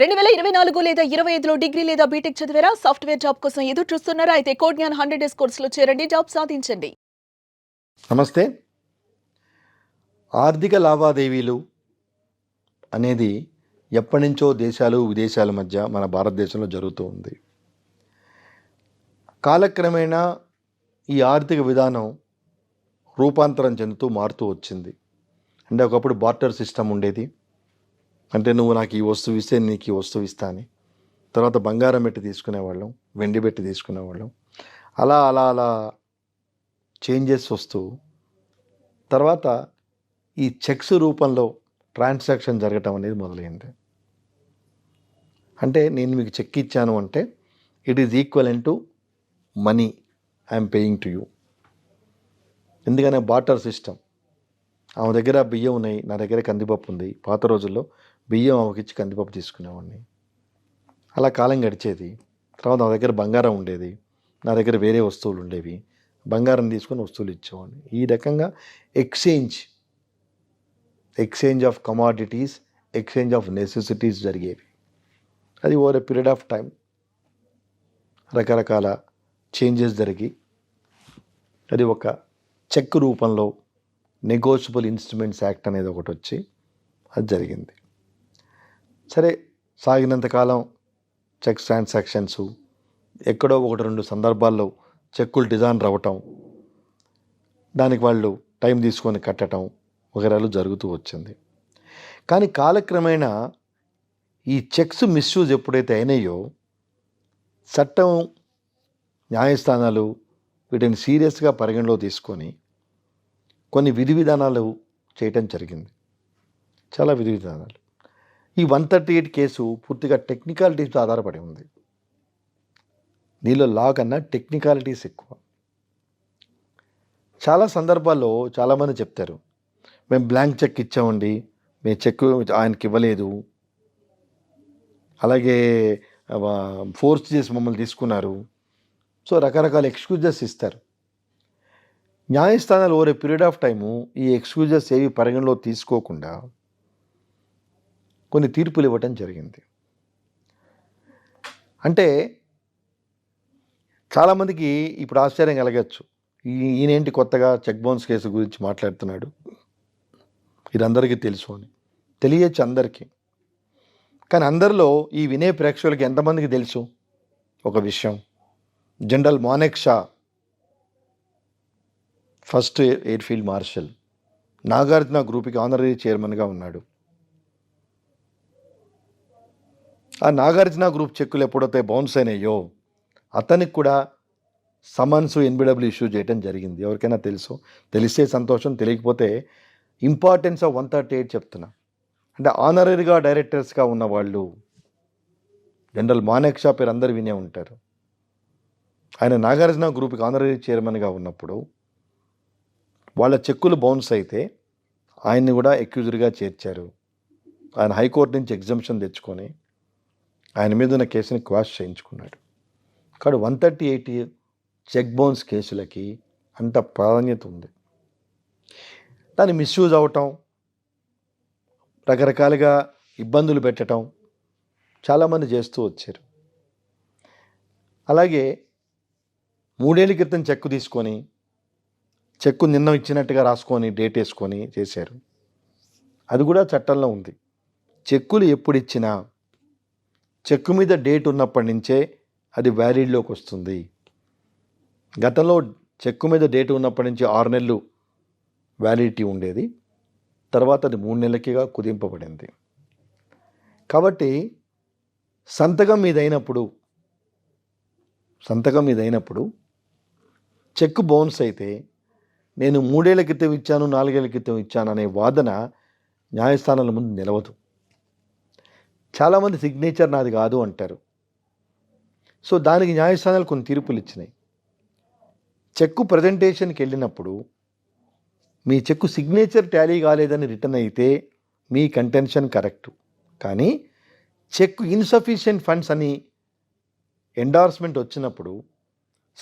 2024 లేదా 25లో డిగ్రీ లేదా బీటెక్ చదివారా? సాఫ్ట్‌వేర్ జాబ్ కోసం ఎదురు చూస్తున్నారా? అయితే కోడ్ జ్ఞాన్ 100 డేస్ కోర్సులో చేరండి. జాబ్ సాధించండి. నమస్తే. ఆర్థిక లావాదేవీలు అనేది ఎప్పటినుంచో దేశాలు విదేశాల మధ్య మన భారతదేశంలో జరుగుతూ ఉంది. కాలక్రమేణా ఈ ఆర్థిక విధానం రూపాంతరం చెందుతూ మారుతూ వచ్చింది. అంటే ఒకప్పుడు బార్టర్ సిస్టమ్ ఉండేది. అంటే నువ్వు నాకు ఈ వస్తువు ఇస్తే నీకు ఈ వస్తువు ఇస్తా అని. తర్వాత బంగారం పెట్టి తీసుకునేవాళ్ళం, వెండి పెట్టి తీసుకునేవాళ్ళం. అలా అలా అలా చేంజెస్ వస్తూ తర్వాత ఈ చెక్స్ రూపంలో ట్రాన్సాక్షన్ జరగటం అనేది మొదలైంది. అంటే నేను మీకు చెక్ ఇచ్చాను అంటే it is equivalent to money I'm paying to you. ఎందుకనే బార్టర్ సిస్టమ్. ఆమె దగ్గర బియ్యం ఉన్నాయి, నా దగ్గర కందిపప్పు ఉంది. పాత రోజుల్లో బియ్యం ఆమెకిచ్చి కందిపప్పు తీసుకునేవాడిని. అలా కాలం గడిచేది. తర్వాత నా దగ్గర బంగారం ఉండేది, నా దగ్గర వేరే వస్తువులు ఉండేవి. బంగారం తీసుకొని వస్తువులు ఇచ్చేవాడిని. ఈ రకంగా exchange of commodities, exchange of necessities జరిగేవి. అది over a period of time రకరకాల చేంజెస్ జరిగి అది ఒక చెక్ రూపంలో నెగోషియబుల్ ఇన్స్ట్రుమెంట్స్ యాక్ట్ అనేది ఒకటి వచ్చి అది జరిగింది. సరే, సాగినంతకాలం చెక్స్ ట్రాన్సాక్షన్స్, ఎక్కడో ఒకటి రెండు సందర్భాల్లో చెక్కులు డిజైన్ అవ్వటం, దానికి వాళ్ళు టైం తీసుకొని కట్టడం వగైరాలు జరుగుతూ వచ్చింది. కానీ కాలక్రమేణా ఈ చెక్స్ మిస్యూజ్ ఎప్పుడైతే అయినాయో చట్టం, న్యాయస్థానాలు వీటిని సీరియస్గా పరిగణలో తీసుకొని కొన్ని విధి విధానాలు చేయటం జరిగింది. చాలా విధి విధానాలు. ఈ 138 కేసు పూర్తిగా టెక్నికాలిటీస్ ఆధారపడి ఉంది. దీనిలో లా కన్నా టెక్నికాలిటీస్ ఎక్కువ. చాలా సందర్భాల్లో చాలామంది చెప్తారు, మేము బ్లాంక్ చెక్ ఇచ్చామండి, మేము చెక్ ఆయనకి ఇవ్వలేదు, అలాగే ఫోర్స్ చేసి మమ్మల్ని తీసుకున్నారు. సో రకరకాల ఎక్స్క్యూజెస్ ఇస్తారు. న్యాయస్థానాలు over a period of time ఈ ఎక్స్క్యూజెస్ ఏవి పరిగణలో తీసుకోకుండా కొన్ని తీర్పులు ఇవ్వటం జరిగింది. అంటే చాలామందికి ఇప్పుడు ఆశ్చర్యం కలగచ్చు, ఈయనేంటి కొత్తగా చెక్ బౌన్స్ కేసు గురించి మాట్లాడుతున్నాడు, ఇది అందరికీ తెలుసు అని. తెలియచ్చు అందరికీ. కానీ అందరిలో ఈ వినే ప్రేక్షకులకి ఎంతమందికి తెలుసు ఒక విషయం? General Manekshaw, first airfield marshal, Nagarjuna గ్రూప్కి ఆనరీ చైర్మన్గా ఉన్నాడు. ఆ నాగార్జున గ్రూప్ చెక్కులు ఎప్పుడైతే బౌన్స్ అయినాయో అతనికి కూడా సమన్స్ ఎన్బిడబ్ల్యూ ఇష్యూ చేయడం జరిగింది. ఎవరికైనా తెలుసు? తెలిస్తే సంతోషం, తెలియకపోతే ఇంపార్టెన్స్ ఆఫ్ 138 చెప్తున్నా. అంటే ఆనరీగా డైరెక్టర్స్గా ఉన్నవాళ్ళు, జనరల్ మానెక్షా పేరు అందరు వినే ఉంటారు. ఆయన నాగార్జున గ్రూప్కి ఆనరీ చైర్మన్గా ఉన్నప్పుడు వాళ్ళ చెక్కులు బౌన్స్ అయితే ఆయన్ని కూడా అక్యూజర్గా చేర్చారు. ఆయన హైకోర్టు నుంచి ఎగ్జంప్షన్ తెచ్చుకొని ఆయన మీద ఉన్న కేసుని క్వాష్ చేయించుకున్నాడు. కాబట్టి 138 చెక్ బౌన్స్ కేసులకి అంత ప్రాధాన్యత ఉంది. దాన్ని మిస్యూజ్ అవటం, రకరకాలుగా ఇబ్బందులు పెట్టడం చాలామంది చేస్తూ వచ్చారు. అలాగే 3 ఏళ్ల క్రితం చెక్కు తీసుకొని చెక్కు నిన్న ఇచ్చినట్టుగా రాసుకొని డేట్ వేసుకొని చేశారు. అది కూడా చట్టంలో ఉంది. చెక్కులు ఎప్పుడు ఇచ్చినా చెక్కు మీద డేట్ ఉన్నప్పటి నుంచే అది వ్యాలిడ్లోకి వస్తుంది. గతంలో చెక్కు మీద డేట్ ఉన్నప్పటి నుంచి 6 నెలలు వ్యాలిడిటీ ఉండేది. తర్వాత అది 3 నెలలకిగా కుదింపబడింది. కాబట్టి సంతకం మీద అయినప్పుడు చెక్కు బౌన్స్ అయితే నేను 3 ఏళ్ల క్రితం ఇచ్చాను, 4 ఏళ్ల క్రితం ఇచ్చాను అనే వాదన న్యాయస్థానాల ముందు నిలవదు. చాలామంది సిగ్నేచర్ నాది కాదు అంటారు. సో దానికి న్యాయస్థానాలు కొన్ని తీర్పులు ఇచ్చినాయి. చెక్కు ప్రజెంటేషన్కి వెళ్ళినప్పుడు మీ చెక్కు సిగ్నేచర్ టాలీ కాలేదని రిటర్న్ అయితే మీ కంటెన్షన్ కరెక్టు. కానీ చెక్కు ఇన్సఫిషియెంట్ ఫండ్స్ అని ఎండార్స్మెంట్ వచ్చినప్పుడు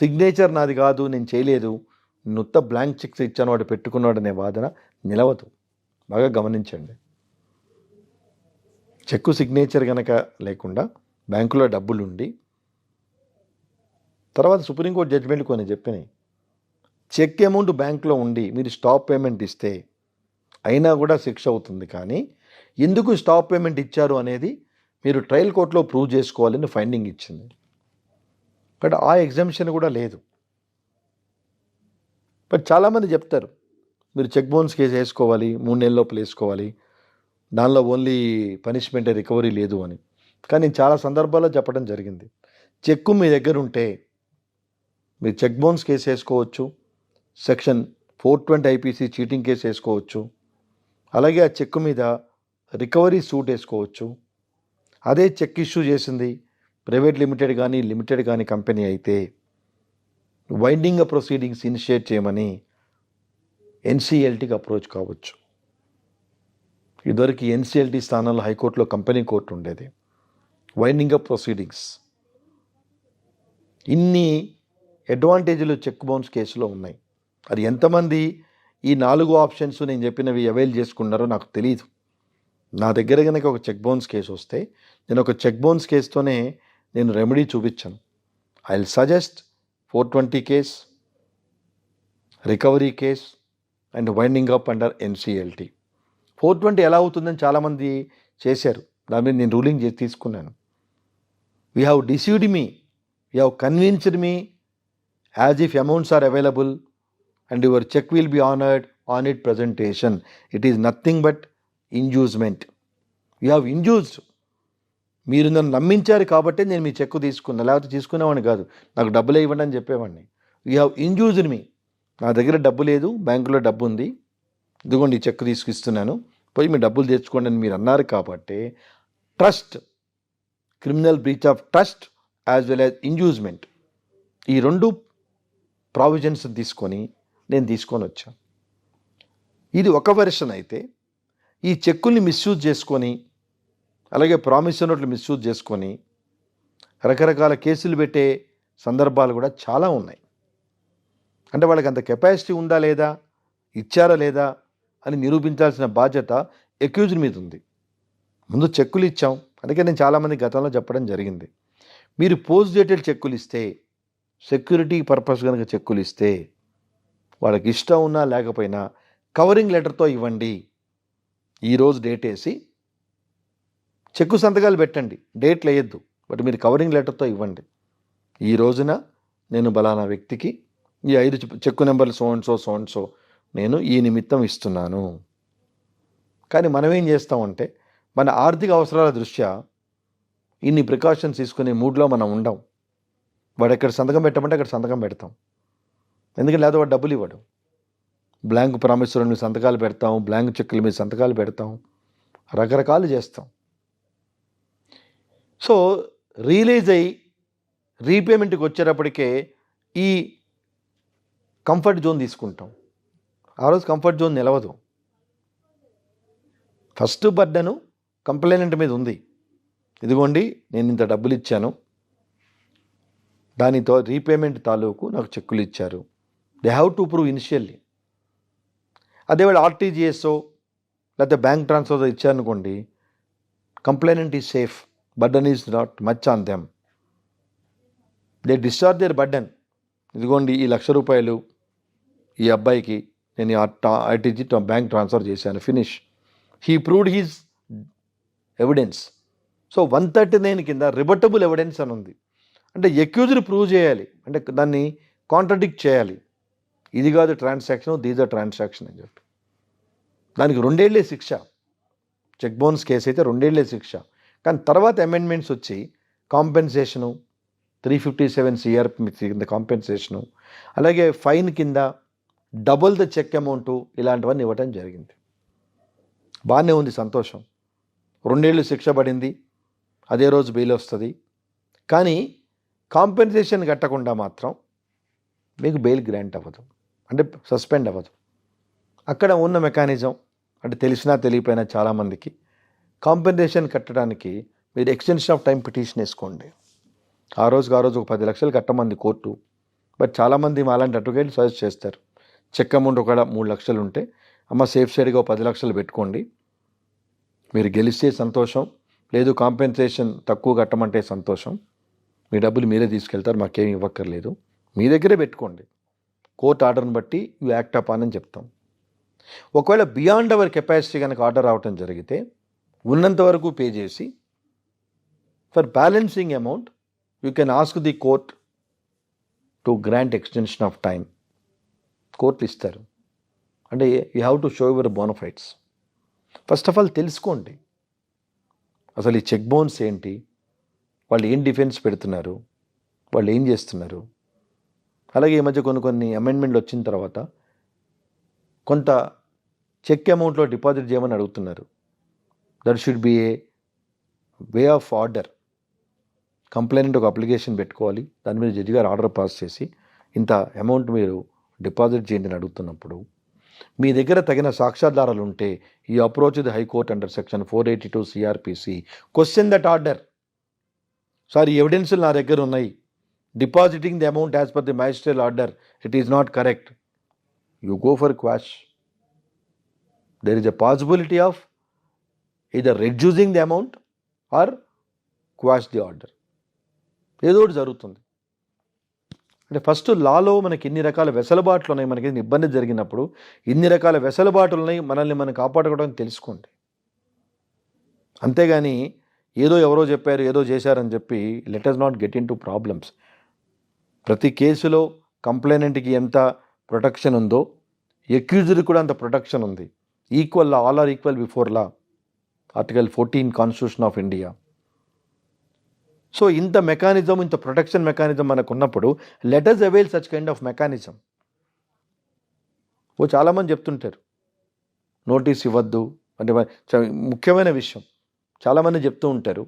సిగ్నేచర్ నాది కాదు, నేను చేయలేదు, నుత్త బ్లాంక్ చెక్స్ ఇచ్చాను, వాడు పెట్టుకున్నాడు అనే వాదన నిలవదు. బాగా గమనించండి. చెక్కు సిగ్నేచర్ కనుక లేకుండా బ్యాంకులో డబ్బులు ఉండి తర్వాత సుప్రీంకోర్టు జడ్జిమెంట్ కొన్ని చెప్పినాయి, చెక్ అమౌంట్ బ్యాంకులో ఉండి మీరు స్టాప్ పేమెంట్ ఇస్తే అయినా కూడా శిక్ష అవుతుంది. కానీ ఎందుకు స్టాప్ పేమెంట్ ఇచ్చారు అనేది మీరు ట్రయల్ కోర్టులో ప్రూవ్ చేసుకోవాలని ఫైండింగ్ ఇచ్చింది. బట్ ఆ ఎగ్జామ్షన్ కూడా లేదు. బట్ చాలామంది చెప్తారు మీరు చెక్ బౌన్స్ కేసు వేసుకోవాలి, 3 నెలల లోపల వేసుకోవాలి, దానిలో ఓన్లీ పనిష్మెంట్ రికవరీ లేదు అని. కానీ నేను చాలా సందర్భాల్లో చెప్పడం జరిగింది, చెక్కు మీ దగ్గర ఉంటే మీరు చెక్ బౌన్స్ కేసు వేసుకోవచ్చు, సెక్షన్ 420 ఐపీసీ చీటింగ్ కేసు వేసుకోవచ్చు, అలాగే ఆ చెక్కు మీద రికవరీ సూట్ వేసుకోవచ్చు. అదే చెక్ ఇష్యూ చేసింది ప్రైవేట్ లిమిటెడ్ కానీ కంపెనీ అయితే వైండింగ్ ప్రొసీడింగ్స్ ఇనిషియేట్ చేయమని ఎన్సీఎల్టీకి అప్రోచ్ కావచ్చు. ఇదివరకు ఎన్సీఎల్టీ స్థానంలో హైకోర్టులో కంపెనీ కోర్టు ఉండేది. వైండింగ్ అప్ ప్రొసీడింగ్స్, ఇన్ని అడ్వాంటేజ్లు చెక్ బౌన్స్ కేసులో ఉన్నాయి. అది ఎంతమంది ఈ 4 ఆప్షన్స్ నేను చెప్పినవి అవైల్ చేసుకున్నారో నాకు తెలియదు. నా దగ్గర కనుక ఒక చెక్ బౌన్స్ కేసు వస్తే నేను ఒక చెక్ బౌన్స్ కేసుతోనే నేను రెమెడీ చూపించాను. I will suggest 420 case, recovery case and winding up under NCLT. 420 ఎలా అవుతుందని చాలామంది చేశారు, దాని మీద నేను రూలింగ్ తీసుకున్నాను. We have deceived me, we have convinced me as if amounts are available and your check will be honored on its presentation. It is nothing but inducement. You have induced. మీరు నన్ను నమ్మించారు కాబట్టి నేను మీ చెక్కు తీసుకున్నా, లేకపోతే తీసుకునేవాడిని కాదు, నాకు డబ్బులే ఇవ్వండి అని చెప్పేవాడిని. యూ హ్యావ్ ఇండ్యూస్డ్ మీ. నా దగ్గర డబ్బు లేదు, బ్యాంకులో డబ్బు ఉంది, ఇదిగోండి ఈ చెక్కు తీసుకిస్తున్నాను, పోయి మీ డబ్బులు తెచ్చుకోండి అని మీరు అన్నారు కాబట్టి trust, criminal breach of trust as well as inducement, ఈ 2 ప్రావిజన్స్ తీసుకొని నేను తీసుకొని వచ్చాను. ఇది ఒక వెర్షన్ అయితే, ఈ చెక్కుల్ని మిస్యూజ్ చేసుకొని అలాగే ప్రామిసరీ నోట్లు మిస్యూజ్ చేసుకొని రకరకాల కేసులు పెట్టే సందర్భాలు కూడా చాలా ఉన్నాయి. అంటే వాళ్ళకి అంత కెపాసిటీ ఉందా లేదా, ఇచ్చారా లేదా అని నిరూపించాల్సిన బాధ్యత అక్యూజ్డ్ మీద ఉంది. ముందు చెక్కులు ఇచ్చాం, అందుకే నేను చాలామంది గతంలో చెప్పడం జరిగింది, మీరు పోస్ట్ డేటెడ్ చెక్కులు ఇస్తే, సెక్యూరిటీ పర్పస్ కనుక చెక్కులు ఇస్తే వాళ్ళకి ఇష్టం ఉన్నా లేకపోయినా కవరింగ్ లెటర్తో ఇవ్వండి. ఈరోజు డేట్ వేసి చెక్కు సంతకాలు పెట్టండి, డేట్లు వేయద్దు, బట్ మీరు కవరింగ్ లెటర్తో ఇవ్వండి. ఈ రోజున నేను బలానా వ్యక్తికి ఈ 5 చెక్కు నెంబర్లు సో నేను ఈ నిమిత్తం ఇస్తున్నాను. కానీ మనం ఏం చేస్తామంటే మన ఆర్థిక అవసరాల దృష్ట్యా ఇన్ని ప్రికాషన్స్ తీసుకునే మూడ్లో మనం ఉండం. వాడు ఎక్కడ సంతకం పెట్టమంటే అక్కడ సంతకం పెడతాం, ఎందుకంటే లేదా వాడు డబ్బులు ఇవ్వడు. బ్లాంక్ ప్రామిసరీ మీద సంతకాలు పెడతాం, బ్లాంక్ చెక్కుల మీద సంతకాలు పెడతాం, రకరకాలు చేస్తాం. సో రియలైజ్ అయ్యి రీపేమెంట్కి వచ్చేటప్పటికే ఈ కంఫర్ట్ జోన్ తీసుకుంటాం. ఆ రోజు కంఫర్ట్ జోన్ నిలవదు. ఫస్ట్ బర్డను కంప్లైనెంట్ మీద ఉంది, ఇదిగోండి నేను ఇంత డబ్బులు ఇచ్చాను, దానితో రీపేమెంట్ తాలూకు నాకు చెక్కులు ఇచ్చారు. They have to prove initially. అదే వాడు ఆర్టీజీఎస్ఓ లేకపోతే బ్యాంక్ ట్రాన్స్ఫర్ ఇచ్చారనుకోండి, complainant is safe, burden is not much on them. They discharge their burden. ఇదిగోండి ఈ ₹1,00,000 ఈ అబ్బాయికి నేను ఆర్టీజీ బ్యాంక్ ట్రాన్స్ఫర్ చేశాను, finish. He proved his evidence. So 139 కింద రిబటబుల్ ఎవిడెన్స్ అని ఉంది. అంటే అక్యూజ్డ్ ప్రూవ్ చేయాలి, అంటే దాన్ని కాంట్రడిక్ట్ చేయాలి. ఇది కాదు ట్రాన్సాక్షన్, దీస్ ఆర్ ట్రాన్సాక్షన్ అని చెప్పి. దానికి 2 ఏళ్లే శిక్ష. చెక్ బౌన్స్ కేసు అయితే 2 ఏళ్లే శిక్ష. కానీ తర్వాత అమెండ్మెంట్స్ వచ్చి కాంపెన్సేషను 357 CRP కింద కాంపెన్సేషను, అలాగే ఫైన్ కింద డబుల్ ద చెక్ అమౌంటు, ఇలాంటివన్నీ ఇవ్వటం జరిగింది. బాగానే ఉంది, సంతోషం. 2 ఏళ్ళు శిక్ష పడింది, అదే రోజు బెయిల్ వస్తుంది. కానీ కాంపెన్సేషన్ కట్టకుండా మాత్రం మీకు బెయిల్ గ్రాంట్ అవ్వదు, అంటే సస్పెండ్ అవ్వదు. అక్కడ ఉన్న మెకానిజం అంటే తెలిసినా తెలియపోయినా చాలామందికి కాంపెన్సేషన్ కట్టడానికి మీరు ఎక్స్టెన్షన్ ఆఫ్ టైం పిటిషన్ వేసుకోండి. ఆ రోజు ఒక 10 లక్షలు కట్టమంది కోర్టు. బట్ చాలామంది అలాంటి అడ్వకేట్లు సజెస్ట్ చేస్తారు, చెక్ అమౌంట్ ఒక 3 లక్షలు ఉంటే అమ్మ సేఫ్ సైడ్గా 10 లక్షలు పెట్టుకోండి, మీరు గెలిస్తే సంతోషం, లేదు కాంపెన్సేషన్ తక్కువ కట్టమంటే సంతోషం, మీ డబ్బులు మీరే తీసుకెళ్తారు, మాకేం ఇవ్వక్కర్లేదు, మీ దగ్గరే పెట్టుకోండి, కోర్టు ఆర్డర్ని బట్టి యూ యాక్ట్ అప్ అని చెప్తాం. ఒకవేళ బియాండ్ అవర్ కెపాసిటీ కనుక ఆర్డర్ రావటం జరిగితే ఉన్నంత వరకు పే చేసి for balancing amount you can ask the court to grant extension of time. కోర్టులు ఇస్తారు. అంటే you have to show your bona fides. First of all తెలుసుకోండి అసలు ఈ చెక్ బౌన్స్ ఏంటి, వాళ్ళు ఏం డిఫెన్స్ పెడుతున్నారు, వాళ్ళు ఏం చేస్తున్నారు. అలాగే ఈ మధ్య కొన్ని అమెండ్మెంట్లు వచ్చిన తర్వాత కొంత చెక్ అమౌంట్లో డిపాజిట్ చేయమని అడుగుతున్నారు. That should be A way of order. Complaint ఒక అప్లికేషన్ పెట్టుకోవాలి, దాని మీద జడ్జి గారు ఆర్డర్ పాస్ చేసి ఇంత అమౌంట్ మీరు డిపాజిట్ చేయండి అని అడుగుతున్నప్పుడు మీ దగ్గర తగిన సాక్ష్యాధారాలు ఉంటే ఈ approach the high court under section 482 CrPC, question that order. Sir ఈ ఎవిడెన్స్లు నా దగ్గర ఉన్నాయి, depositing the amount as per the magistrate order it is not correct, you go for quash. There is a possibility of either reducing the amount or quash the order. ఏదో ఒకటి జరుగుతుంది. అంటే first లాలో మనకి ఇన్ని రకాల వెసులుబాట్లు ఉన్నాయి, మనకి ఇబ్బంది జరిగినప్పుడు ఇన్ని రకాల వెసులుబాట్లు ఉన్నాయి, మనల్ని మనం కాపాడుకోవడానికి తెలుసుకోండి. అంతేగాని ఏదో ఎవరో చెప్పారు ఏదో చేశారని చెప్పి let us not get in to problems. ప్రతి కేసులో కంప్లైనెంట్కి ఎంత ప్రొటెక్షన్ ఉందో ఎక్యూజ్డ్కి కూడా అంత ప్రొటెక్షన్ ఉంది. Equal law, all are equal before law, article 14 constitution of India. So ఇంత మెకానిజం, ఇంత ప్రొటెక్షన్ మెకానిజం మనకు ఉన్నప్పుడు let us avail such kind of mechanism. చాలామంది చెప్తుంటారు నోటీస్ ఇవ్వద్దు అంటే ముఖ్యమైన విషయం. చాలామంది చెప్తూ ఉంటారు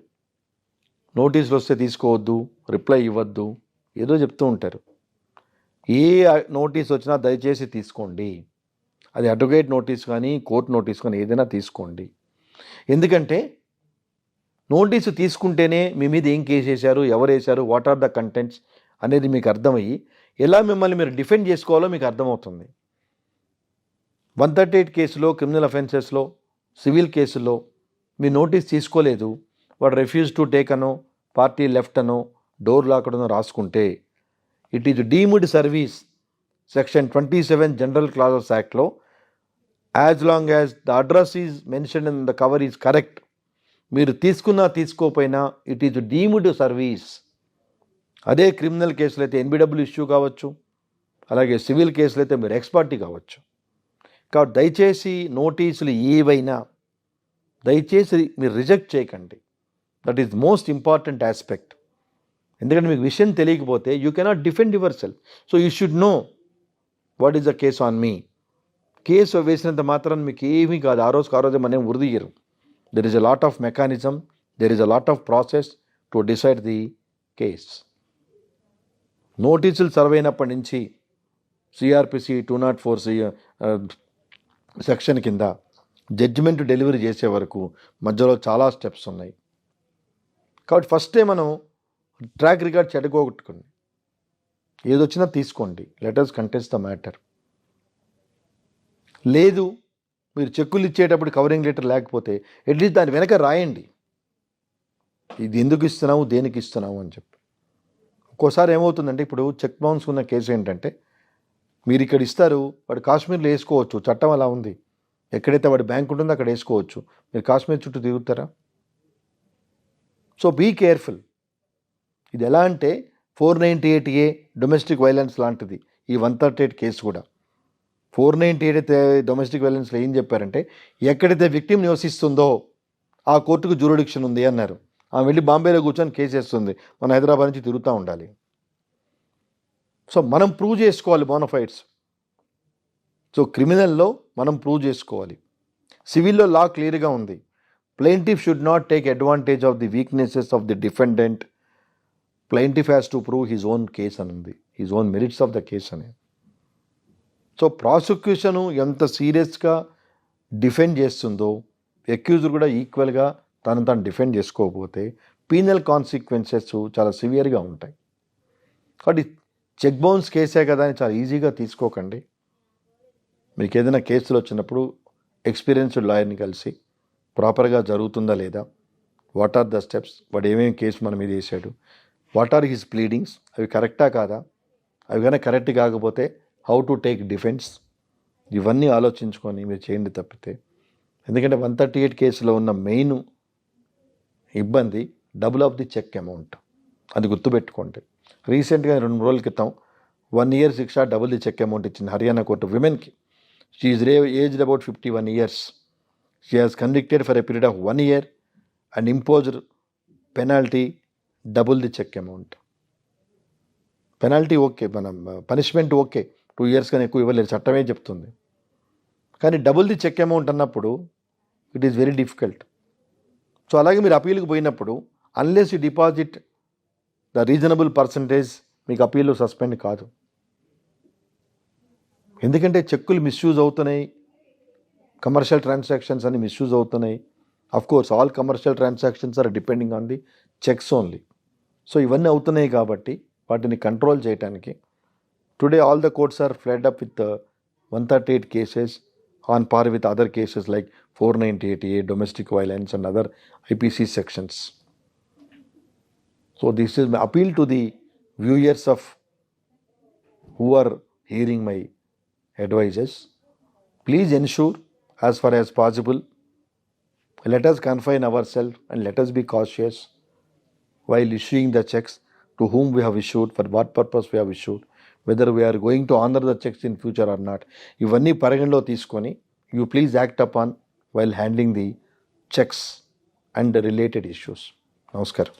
నోటీసులు వస్తే తీసుకోవద్దు, రిప్లై ఇవ్వద్దు, ఏదో చెప్తూ ఉంటారు. ఏ నోటీస్ వచ్చినా దయచేసి తీసుకోండి. అది అడ్వకేట్ నోటీస్ కానీ కోర్టు నోటీస్ కానీ ఏదైనా తీసుకోండి. ఎందుకంటే నోటీసు తీసుకుంటేనే మీ మీద ఏం కేసు వేశారు, ఎవరు వేశారు, వాట్ ఆర్ ద కంటెంట్స్ అనేది మీకు అర్థమయ్యి ఎలా మిమ్మల్ని మీరు డిఫెండ్ చేసుకోవాలో మీకు అర్థమవుతుంది. 138 కేసులో, క్రిమినల్ అఫెన్సెస్లో, సివిల్ కేసుల్లో మీ నోటీస్ తీసుకోలేదు, వాడు రిఫ్యూజ్ టు టేక్ అనో, పార్టీ లెఫ్ట్ అనో, డోర్ లాకడనో రాసుకుంటే it is deemed service. Section 27 general clauses యాక్ట్లో as long as the address is mention in the cover is correct, మీరు తీసుకున్నా తీసుకోకపోయినా ఇట్ ఈజ్ డీమ్డ్ సర్వీస్. అదే క్రిమినల్ కేసులు అయితే ఎన్బిడబ్ల్యూ ఇష్యూ కావచ్చు, అలాగే సివిల్ కేసులు అయితే మీరు ఎక్స్పర్టీ కావచ్చు. కాబట్టి దయచేసి నోటీసులు ఏవైనా దయచేసి మీరు రిజెక్ట్ చేయకండి. That is most important aspect. ఎందుకంటే మీకు విషయం తెలియకపోతే you cannot defend yourself. So you should know what is the case on me. Case వేసినంత మాత్రం మీకు ఏమీ కాదు, ఆ రోజే మనం ఉరిదీయరు. There is a lot of mechanism, there is a lot of process to decide the case. నోటీసులు సర్వ్ అయినప్పటి నుంచి సిఆర్పిసి 204 సెక్షన్ కింద జడ్జిమెంట్ డెలివరీ చేసే వరకు మధ్యలో చాలా స్టెప్స్ ఉన్నాయి. కాబట్టి ఫస్టే మనం ట్రాక్ రికార్డ్ చెడగొట్టుకోండి. ఏదొచ్చినా తీసుకోండి, let us contest the matter. లేదు మీరు చెక్కులు ఇచ్చేటప్పుడు కవరింగ్ లెటర్ లేకపోతే అట్లీస్ట్ దాని వెనక రాయండి, ఇది ఎందుకు ఇస్తున్నావు, దేనికి ఇస్తున్నావు అని చెప్పి. ఒక్కోసారి ఏమవుతుందంటే ఇప్పుడు చెక్ బౌన్స్ ఉన్న కేసు ఏంటంటే మీరు ఇక్కడ ఇస్తారు, వాడు కాశ్మీర్లో వేసుకోవచ్చు, చట్టం అలా ఉంది. ఎక్కడైతే వాడి బ్యాంక్ ఉంటుందో అక్కడ వేసుకోవచ్చు, మీరు కాశ్మీర్ చుట్టూ తిరుగుతారా? So be careful. ఇది ఎలా అంటే 498A డొమెస్టిక్ వైలెన్స్ లాంటిది ఈ 138 కేసు కూడా. 498 అయితే డొమెస్టిక్ వైలెన్స్లో ఏం చెప్పారంటే ఎక్కడైతే విక్టిమ్ నివసిస్తుందో ఆ కోర్టుకు జ్యూరిడిక్షన్ ఉంది అన్నారు. ఆమె వెళ్ళి బాంబేలో కూర్చొని కేసు వేస్తుంది, మన హైదరాబాద్ నుంచి తిరుగుతూ ఉండాలి. సో మనం ప్రూవ్ చేసుకోవాలి బోనఫైడ్స్. సో క్రిమినల్లో మనం ప్రూవ్ చేసుకోవాలి. సివిల్లో లా క్లియర్గా ఉంది, plaintiff should not take advantage of the weaknesses of the defendant. Plaintiff has to prove his own case అని ఉంది, his own merits of the case అని. సో ప్రాసిక్యూషను ఎంత సీరియస్గా డిఫెండ్ చేస్తుందో అక్యూజ్డ్ కూడా ఈక్వల్గా తను డిఫెండ్ చేసుకోకపోతే పీనల్ కాన్సిక్వెన్సెస్ చాలా సివియర్గా ఉంటాయి. కాబట్టి చెక్ బౌన్స్ కేసే కదా అని చాలా ఈజీగా తీసుకోకండి. మీకు ఏదైనా కేసులు వచ్చినప్పుడు ఎక్స్పీరియన్స్డ్ లాయర్ని కలిసి ప్రాపర్గా జరుగుతుందా లేదా వాట్ ఆర్ ద స్టెప్స్, వాడు ఏమేమి కేసు మన మీద వేసాడు, వాట్ ఆర్ హిస్ ప్లీడింగ్స్, అవి కరెక్టా కాదా, అవి కానీ కరెక్ట్ కాకపోతే హౌ టు టేక్ డిఫెన్స్, ఇవన్నీ ఆలోచించుకొని మీరు చేయండి తప్పితే. ఎందుకంటే 138 కేసులో ఉన్న మెయిన్ ఇబ్బంది double of the cheque amount, అది గుర్తుపెట్టుకోండి. రీసెంట్గా 2-3 రోజుల క్రితం 1 year శిక్ష డబుల్ ది చెక్ అమౌంట్ ఇచ్చింది హర్యానా కోర్టు విమెన్కి. She is aged about 51 years. She has convicted for a period of 1 year and imposed penalty double the cheque amount. Penalty okay, మనం punishment okay, 2 years కానీ ఎక్కువ ఇవ్వలేదు, చట్టమే చెప్తుంది. కానీ డబుల్ ది చెక్ అమౌంట్ అన్నప్పుడు it is very difficult. So అలాగే మీరు అపీల్కి పోయినప్పుడు unless you deposit the reasonable percentage మీకు అపీల్లో సస్పెండ్ కాదు. ఎందుకంటే చెక్కులు మిస్యూజ్ అవుతున్నాయి, కమర్షియల్ ట్రాన్సాక్షన్స్ అన్ని మిస్యూజ్ అవుతున్నాయి. Of course all commercial transactions are depending on the cheques only. So ఇవన్నీ అవుతున్నాయి కాబట్టి వాటిని కంట్రోల్ చేయడానికి today all the courts are flood up with 138 cases on par with other cases like 498A, domestic violence and other IPC sections. So this is my appeal to the viewers of who are hearing my advices. Please ensure as far as possible, let us confine ourselves and let us be cautious while issuing the checks to whom we have issued, for what purpose we have issued, whether we are going to honor the checks in future or not. ఇవన్నీ పరిగణలో తీసుకొని you please act upon while handling the checks and the related issues. నమస్కారం.